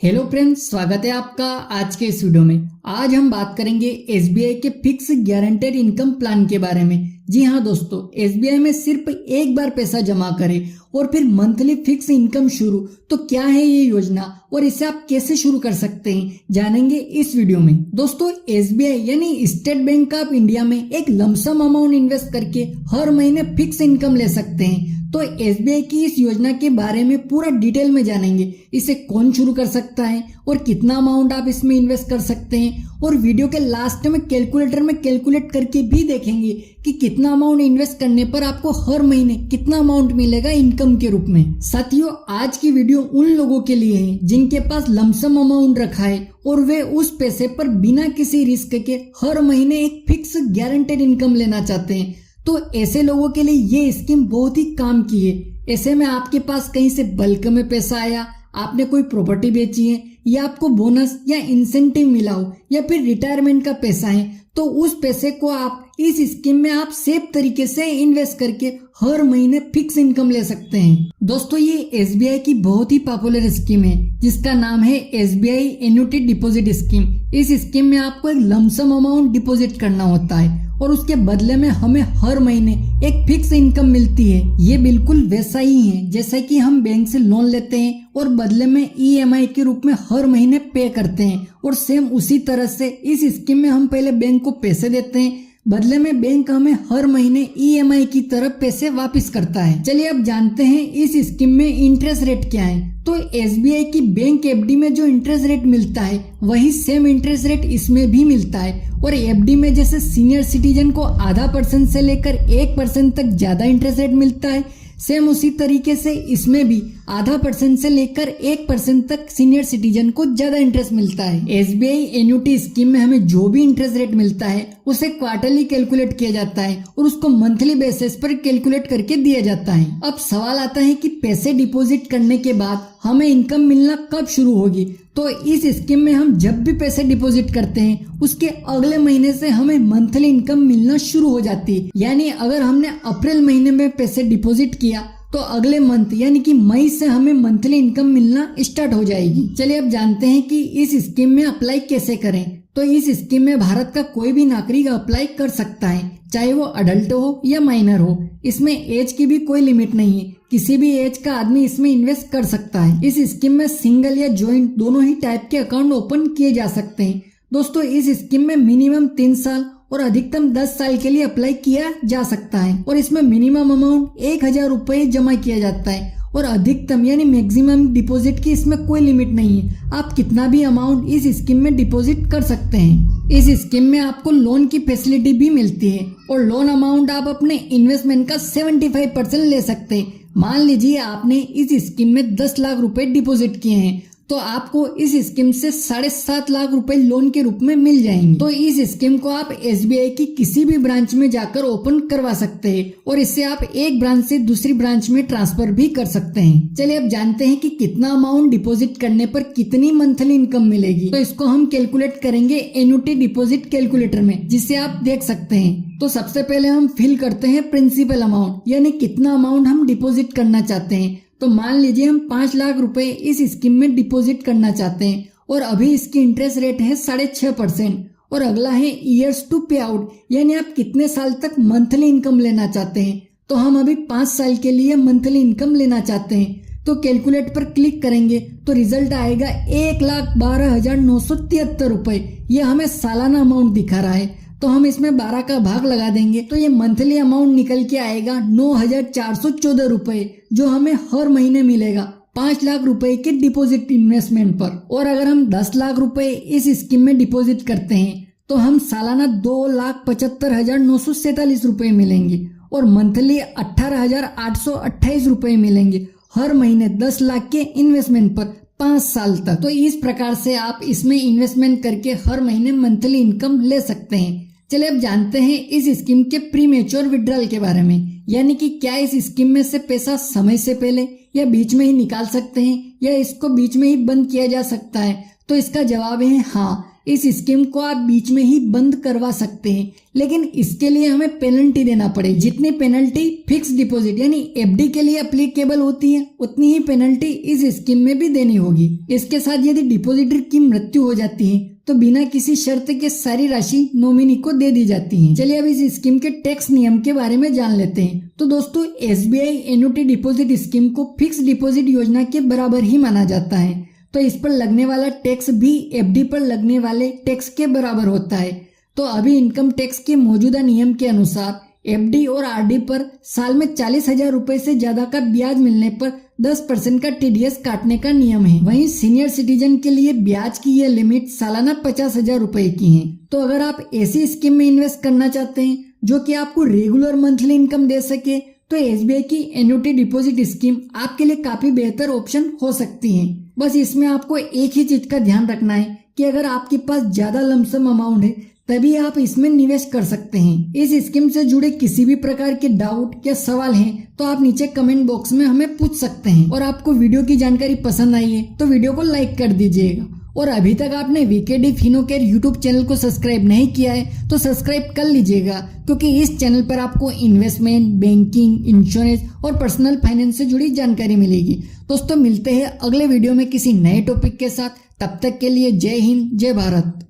Hello friends, स्वागत है आपका आज के इस वीडियो में। आज हम बात करेंगे एसबीआई के फिक्स गारंटेड इनकम प्लान के बारे में। जी हाँ दोस्तों, एसबीआई में सिर्फ एक बार पैसा जमा करें और फिर मंथली फिक्स इनकम शुरू। तो क्या है ये योजना और इसे आप कैसे शुरू कर सकते हैं, जानेंगे इस वीडियो में। दोस्तों, एसबीआई यानी स्टेट बैंक ऑफ इंडिया में एक लमसम अमाउंट इन्वेस्ट करके हर महीने फिक्स इनकम ले सकते हैं। तो एसबीआई की इस योजना के बारे में पूरा डिटेल में जानेंगे। इसे कौन शुरू कर सकता है और कितना अमाउंट आप इसमें इन्वेस्ट कर सकते हैं, और वीडियो के लास्ट में कैलकुलेटर में कैलकुलेट करके भी देखेंगे कि कितना अमाउंट इन्वेस्ट करने पर आपको हर महीने कितना अमाउंट मिलेगा इनकम के रूप में। साथियों, आज की वीडियो उन लोगों के लिए है जिनके पास लमसम अमाउंट रखा है और वे उस पैसे पर बिना किसी रिस्क के हर महीने एक फिक्स गारंटेड इनकम लेना चाहते हैं। तो ऐसे लोगों के लिए ये स्कीम बहुत ही काम की है। ऐसे में आपके पास कहीं से बल्क में पैसा आया, आपने कोई प्रॉपर्टी बेची है, या आपको बोनस या इंसेंटिव मिला हो, या फिर रिटायरमेंट का पैसा है, तो उस पैसे को आप इस स्कीम में आप सेफ तरीके से इन्वेस्ट करके हर महीने फिक्स इनकम ले सकते हैं। दोस्तों, ये एसबीआई की बहुत ही पॉपुलर स्कीम है जिसका नाम है एसबीआई एन्युटी डिपॉजिट स्कीम। इस स्कीम में आपको एक लमसम अमाउंट डिपॉजिट करना होता है और उसके बदले में हमें हर महीने एक फिक्स इनकम मिलती है। ये बिल्कुल वैसा ही है जैसा कि हम बैंक से लोन लेते हैं और बदले में ईएमआई के रूप में हर महीने पे करते हैं, और सेम उसी तरह से इस स्कीम में हम पहले बैंक को पैसे देते हैं, बदले में बैंक हमें हर महीने ईएमआई की तरफ पैसे वापस करता है। चलिए अब जानते हैं इस स्कीम में इंटरेस्ट रेट क्या है। तो एसबीआई की बैंक एफडी में जो इंटरेस्ट रेट मिलता है वही सेम इंटरेस्ट रेट इसमें भी मिलता है, और एफडी में जैसे सीनियर सिटीजन को 0.5% से लेकर 1% तक ज्यादा इंटरेस्ट रेट मिलता है, सेम उसी तरीके से इसमें भी 0.5% से लेकर 1% तक सीनियर सिटीजन को ज्यादा इंटरेस्ट मिलता है। एसबीआई एन्युटी स्कीम में हमें जो भी इंटरेस्ट रेट मिलता है उसे क्वार्टरली कैलकुलेट किया जाता है और उसको मंथली बेसिस पर कैलकुलेट करके दिया जाता है। अब सवाल आता है कि पैसे डिपॉजिट करने के बाद हमें इनकम मिलना कब शुरू होगी। तो इस स्कीम में हम जब भी पैसे डिपॉजिट करते हैं उसके अगले महीने से हमें मंथली इनकम मिलना शुरू हो जाती है। यानी अगर हमने अप्रैल महीने में पैसे डिपॉजिट किया तो अगले मंथ यानी कि मई से हमें मंथली इनकम मिलना स्टार्ट हो जाएगी। चलिए अब जानते हैं कि इस स्कीम में अप्लाई कैसे करें। तो इस स्कीम में भारत का कोई भी नागरिक अप्लाई कर सकता है, चाहे वो अडल्ट हो या माइनर हो। इसमें एज की भी कोई लिमिट नहीं है, किसी भी एज का आदमी इसमें इन्वेस्ट कर सकता है। इस स्कीम में सिंगल या ज्वाइंट दोनों ही टाइप के अकाउंट ओपन किए जा सकते हैं। दोस्तों, इस स्कीम में मिनिमम 3 साल और अधिकतम 10 साल के लिए अप्लाई किया जा सकता है, और इसमें मिनिमम अमाउंट 1000 रुपए जमा किया जाता है, और अधिकतम यानी मैक्सिमम डिपॉजिट की इसमें कोई लिमिट नहीं है। आप कितना भी अमाउंट इस स्कीम में डिपॉजिट कर सकते हैं। इस स्कीम में आपको लोन की फैसिलिटी भी मिलती है, और लोन अमाउंट आप अपने इन्वेस्टमेंट का 75% ले सकते हैं। मान लीजिए आपने इस स्कीम में 10 लाख रुपए डिपॉजिट किए हैं, तो आपको इस स्कीम से 7.5 लाख रुपए लोन के रूप में मिल जाएंगे। तो इस स्कीम को आप एसबीआई की किसी भी ब्रांच में जाकर ओपन करवा सकते हैं, और इससे आप एक ब्रांच से दूसरी ब्रांच में ट्रांसफर भी कर सकते हैं। चलिए अब जानते हैं कि कितना अमाउंट डिपॉजिट करने पर कितनी मंथली इनकम मिलेगी। तो इसको हम कैलकुलेट करेंगे एन्युटी डिपॉजिट कैलकुलेटर में, जिसे आप देख सकते हैं। तो सबसे पहले हम फिल करते हैं प्रिंसिपल अमाउंट, यानी कितना अमाउंट हम डिपॉजिट करना चाहते हैं। तो मान लीजिए हम 5 लाख रुपए इस स्कीम में डिपॉजिट करना चाहते हैं, और अभी इसकी इंटरेस्ट रेट है 6.5%। और अगला है ईयर्स टू पे आउट, यानी आप कितने साल तक मंथली इनकम लेना चाहते हैं। तो हम अभी 5 साल के लिए मंथली इनकम लेना चाहते हैं। तो कैलकुलेट पर क्लिक करेंगे तो रिजल्ट आएगा 1,12,973 रुपए। ये हमें सालाना अमाउंट दिखा रहा है, तो हम इसमें 12 का भाग लगा देंगे तो ये मंथली अमाउंट निकल के आएगा 9,414 रुपए, जो हमें हर महीने मिलेगा 5 लाख रुपए के डिपॉजिट इन्वेस्टमेंट पर। और अगर हम 10 लाख रुपए इस स्कीम में डिपॉजिट करते हैं तो हम सालाना 2,75,947 रुपए मिलेंगे, और मंथली 18,828 रुपए मिलेंगे हर महीने 10 लाख के इन्वेस्टमेंट पर 5 साल तक। तो इस प्रकार से आप इसमें इन्वेस्टमेंट करके हर महीने मंथली इनकम ले सकते हैं। चलिए अब जानते हैं इस स्कीम के प्री मैच्योर विड्रॉल के बारे में, यानी कि क्या इस स्कीम में से पैसा समय से पहले या बीच में ही निकाल सकते हैं, या इसको बीच में ही बंद किया जा सकता है। तो इसका जवाब है हाँ। इस स्कीम को आप बीच में ही बंद करवा सकते हैं, लेकिन इसके लिए हमें पेनल्टी देना पड़ेगी। जितनी पेनल्टी फिक्स डिपॉजिट यानी एफडी के लिए एप्लीकेबल होती है, उतनी ही पेनल्टी इस स्कीम में भी देनी होगी। इसके साथ यदि डिपॉजिटर की मृत्यु हो जाती है तो बिना किसी शर्त के सारी राशि नॉमिनी को दे दी जाती है। चलिए अब इस स्कीम के टैक्स नियम के बारे में जान लेते हैं। तो दोस्तों, एसबीआई एन्युटी डिपॉजिट स्कीम को फिक्स डिपॉजिट योजना के बराबर ही माना जाता है, तो इस पर लगने वाला टैक्स भी एफडी पर लगने वाले टैक्स के बराबर होता है। तो अभी इनकम टैक्स के मौजूदा नियम के अनुसार एफडी और आरडी पर साल में 40,000 रुपए से ज्यादा का ब्याज मिलने पर 10% का टीडीएस काटने का नियम है। वहीं सीनियर सिटीजन के लिए ब्याज की यह लिमिट सालाना 50,000 रुपए की है। तो अगर आप ऐसी स्कीम में इन्वेस्ट करना चाहते हैं जो कि आपको रेगुलर मंथली इनकम दे सके, तो एसबीआई की एन्युटी डिपॉजिट स्कीम आपके लिए काफी बेहतर ऑप्शन हो सकती है। बस इसमें आपको एक ही चीज का ध्यान रखना है कि अगर आपके पास ज्यादा लमसम अमाउंट है तभी आप इसमें निवेश कर सकते हैं। इस स्कीम से जुड़े किसी भी प्रकार के डाउट या सवाल हैं तो आप नीचे कमेंट बॉक्स में हमें पूछ सकते हैं। और आपको वीडियो की जानकारी पसंद आई है तो वीडियो को लाइक कर दीजिएगा। और अभी तक आपने वीकेडी फिनोकेयर यूट्यूब चैनल को सब्सक्राइब नहीं किया है तो सब्सक्राइब कर लीजिएगा, क्योंकि इस चैनल पर आपको इन्वेस्टमेंट, बैंकिंग, इंश्योरेंस और पर्सनल फाइनेंस से जुड़ी जानकारी मिलेगी। दोस्तों, मिलते हैं अगले वीडियो में किसी नए टॉपिक के साथ। तब तक के लिए जय हिंद, जय भारत।